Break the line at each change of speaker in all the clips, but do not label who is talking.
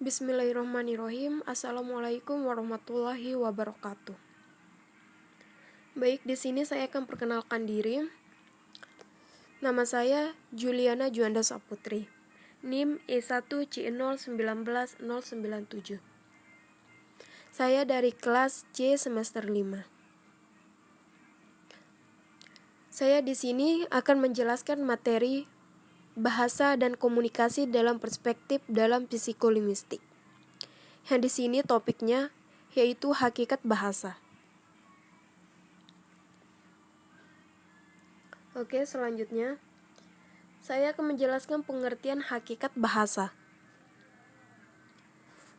Bismillahirrahmanirrahim. Assalamualaikum warahmatullahi wabarakatuh. Baik, di sini saya akan perkenalkan diri. Nama saya Juliana Juanda Saputri. NIM E1C0191097. Saya dari kelas C semester 5. Saya di sini akan menjelaskan materi bahasa dan komunikasi dalam perspektif dalam psikolinguistik. Yang di sini topiknya yaitu hakikat bahasa. Oke, selanjutnya saya akan menjelaskan pengertian hakikat bahasa.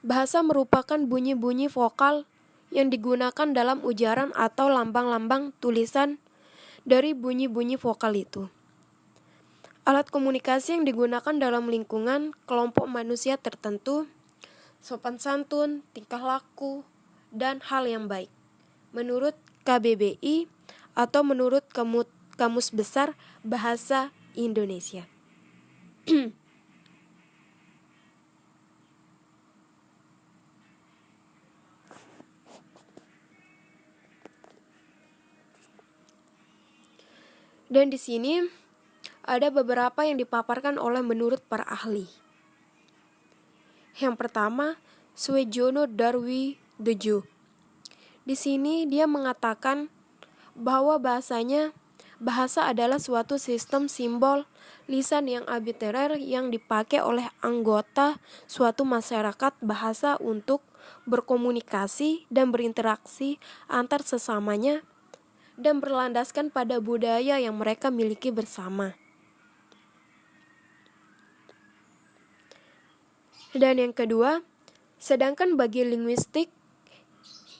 Bahasa merupakan bunyi-bunyi vokal yang digunakan dalam ujaran atau lambang-lambang tulisan dari bunyi-bunyi vokal itu. Alat komunikasi yang digunakan dalam lingkungan kelompok manusia tertentu, sopan santun, tingkah laku, dan hal yang baik. Menurut KBBI atau menurut Kamus Besar Bahasa Indonesia. Dan di sini ada beberapa yang dipaparkan oleh menurut para ahli. Yang pertama, Suejono Darwidojo. Di sini dia mengatakan bahwa bahasa adalah suatu sistem simbol lisan yang arbitrer yang dipakai oleh anggota suatu masyarakat bahasa untuk berkomunikasi dan berinteraksi antar sesamanya dan berlandaskan pada budaya yang mereka miliki bersama. Dan yang kedua, sedangkan bagi linguistik,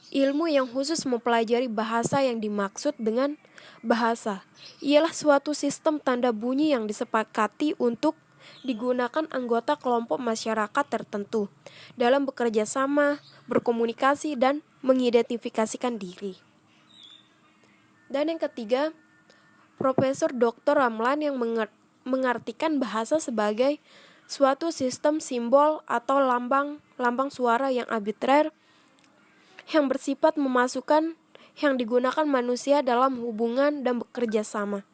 ilmu yang khusus mempelajari bahasa yang dimaksud dengan bahasa ialah suatu sistem tanda bunyi yang disepakati untuk digunakan anggota kelompok masyarakat tertentu dalam bekerja sama, berkomunikasi, dan mengidentifikasikan diri. Dan yang ketiga, Profesor Dr. Ramlan yang mengartikan bahasa sebagai suatu sistem simbol atau lambang suara yang arbitrer yang bersifat memasukkan yang digunakan manusia dalam hubungan dan bekerja sama.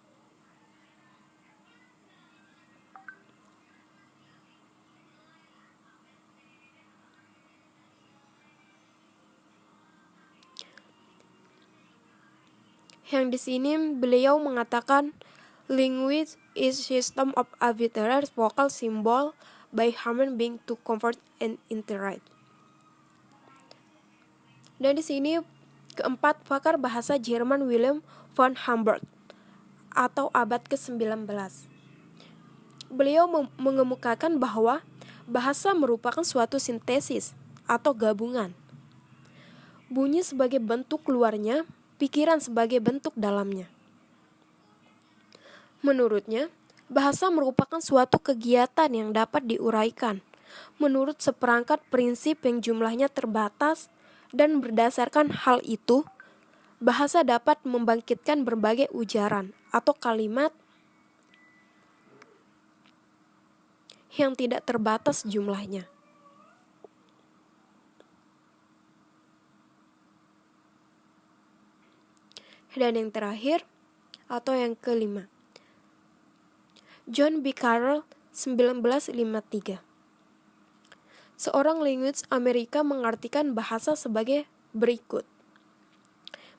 Yang di sini beliau mengatakan language is system of arbitrary vocal symbol by human being to convert and interact. Dan di sini keempat, pakar bahasa Jerman Wilhelm von Humboldt atau abad ke-19. Beliau mengemukakan bahwa bahasa merupakan suatu sintesis atau gabungan. Bunyi sebagai bentuk luarnya, pikiran sebagai bentuk dalamnya. Menurutnya, bahasa merupakan suatu kegiatan yang dapat diuraikan menurut seperangkat prinsip yang jumlahnya terbatas, dan berdasarkan hal itu, bahasa dapat membangkitkan berbagai ujaran atau kalimat yang tidak terbatas jumlahnya. Dan yang terakhir atau yang kelima, John B. Carroll 1953. Seorang linguis Amerika mengartikan bahasa sebagai berikut.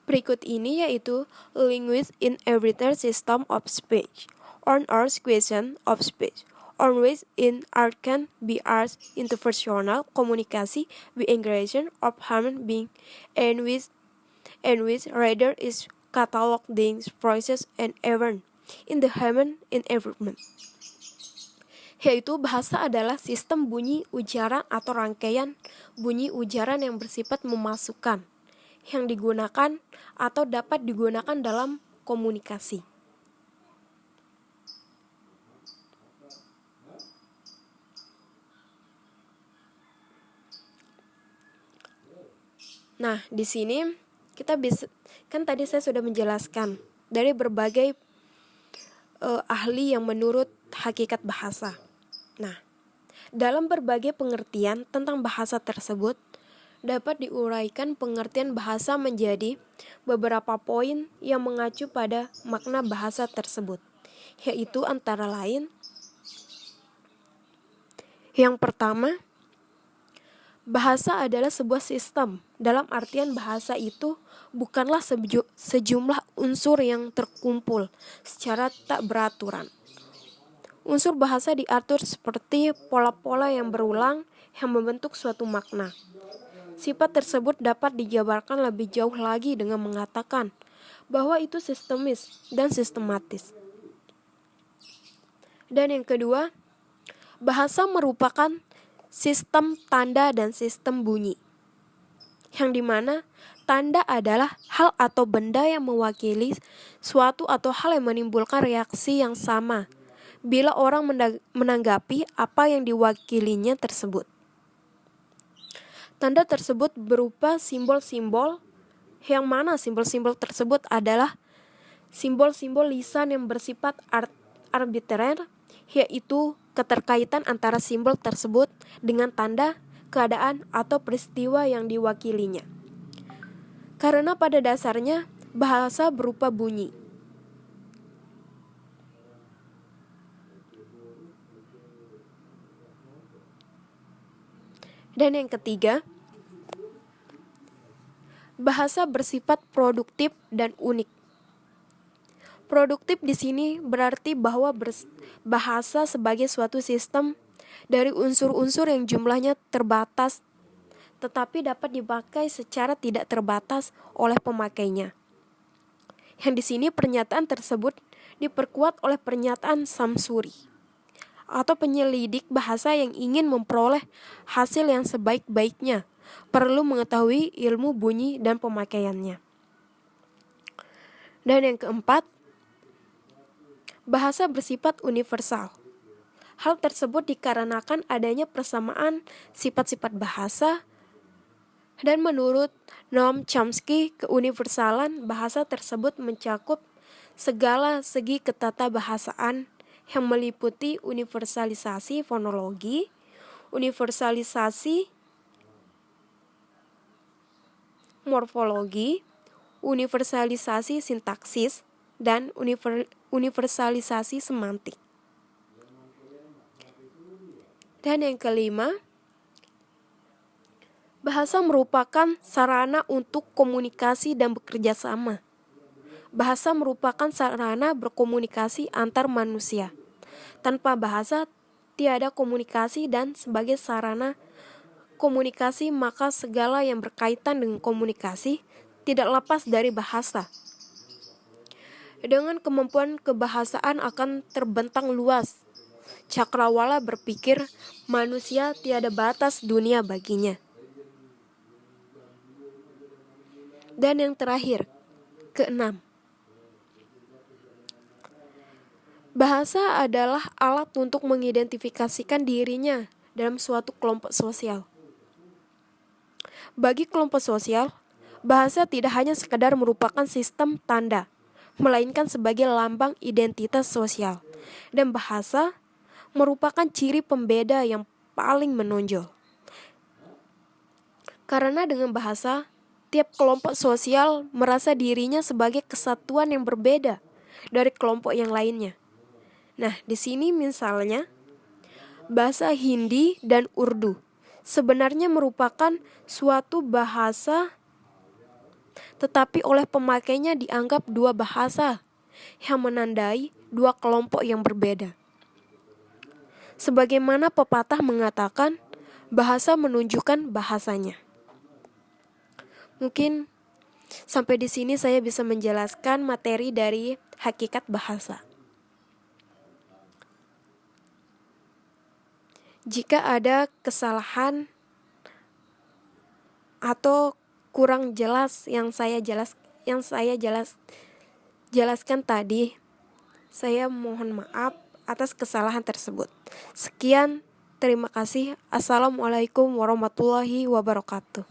Berikut ini yaitu language in everyday system of speech, on or question of speech, on which in art can be art interpersonal komunikasi with engagement of human being, and which rather is catalog things, process and event in the human environment. Yaitu bahasa adalah sistem bunyi ujaran atau rangkaian bunyi ujaran yang bersifat memasukkan, yang digunakan atau dapat digunakan dalam komunikasi. Nah, di sini kita bisa, kan tadi saya sudah menjelaskan dari berbagai ahli yang menurut hakikat bahasa. Nah, Dalam berbagai pengertian tentang bahasa tersebut, dapat diuraikan pengertian bahasa menjadi beberapa poin yang mengacu pada makna bahasa tersebut, yaitu antara lain: yang pertama, bahasa adalah sebuah sistem. Dalam artian bahasa itu bukanlah sejumlah unsur yang terkumpul secara tak beraturan. Unsur bahasa diatur seperti pola-pola yang berulang yang membentuk suatu makna. Sifat tersebut dapat dijabarkan lebih jauh lagi dengan mengatakan bahwa itu sistemis dan sistematis. Dan yang kedua, bahasa merupakan sistem tanda dan sistem bunyi, yang dimana tanda adalah hal atau benda yang mewakili suatu atau hal yang menimbulkan reaksi yang sama bila orang menanggapi apa yang diwakilinya tersebut. Tanda tersebut berupa simbol-simbol, yang mana simbol-simbol tersebut adalah simbol-simbol lisan yang bersifat arbitrer, yaitu keterkaitan antara simbol tersebut dengan tanda, keadaan, atau peristiwa yang diwakilinya. Karena pada dasarnya bahasa berupa bunyi. Dan yang ketiga, bahasa bersifat produktif dan unik. Produktif di sini berarti bahwa bahasa sebagai suatu sistem dari unsur-unsur yang jumlahnya terbatas, tetapi dapat dipakai secara tidak terbatas oleh pemakainya. Yang di sini pernyataan tersebut diperkuat oleh pernyataan samsuri, atau penyelidik bahasa yang ingin memperoleh hasil yang sebaik-baiknya, perlu mengetahui ilmu bunyi dan pemakaiannya. Dan yang keempat, bahasa bersifat universal. Hal tersebut dikarenakan adanya persamaan sifat-sifat bahasa, dan menurut Noam Chomsky, keuniversalan bahasa tersebut mencakup segala segi ketatabahasaan yang meliputi universalisasi fonologi, universalisasi morfologi, universalisasi sintaksis, dan universalisasi semantik. Dan yang kelima, bahasa merupakan sarana untuk komunikasi dan bekerja sama. Bahasa merupakan sarana berkomunikasi antar manusia. Tanpa bahasa, tiada komunikasi, dan sebagai sarana komunikasi, maka segala yang berkaitan dengan komunikasi tidak lepas dari bahasa. Dengan kemampuan kebahasaan akan terbentang luas. Cakrawala berpikir manusia tiada batas dunia baginya. Dan yang terakhir, keenam, bahasa adalah alat untuk mengidentifikasikan dirinya dalam suatu kelompok sosial. Bagi kelompok sosial, bahasa tidak hanya sekadar merupakan sistem tanda, melainkan sebagai lambang identitas sosial. Dan bahasa merupakan ciri pembeda yang paling menonjol. Karena dengan bahasa, tiap kelompok sosial merasa dirinya sebagai kesatuan yang berbeda dari kelompok yang lainnya. Nah, di sini misalnya, bahasa Hindi dan Urdu sebenarnya merupakan suatu bahasa, tetapi oleh pemakainya dianggap dua bahasa yang menandai dua kelompok yang berbeda. Sebagaimana pepatah mengatakan, bahasa menunjukkan bahasanya. Mungkin sampai di sini saya bisa menjelaskan materi dari hakikat bahasa. Jika ada kesalahan atau kurang jelas yang saya jelaskan tadi, saya mohon maaf atas kesalahan tersebut. Sekian, terima kasih. Assalamualaikum warahmatullahi wabarakatuh.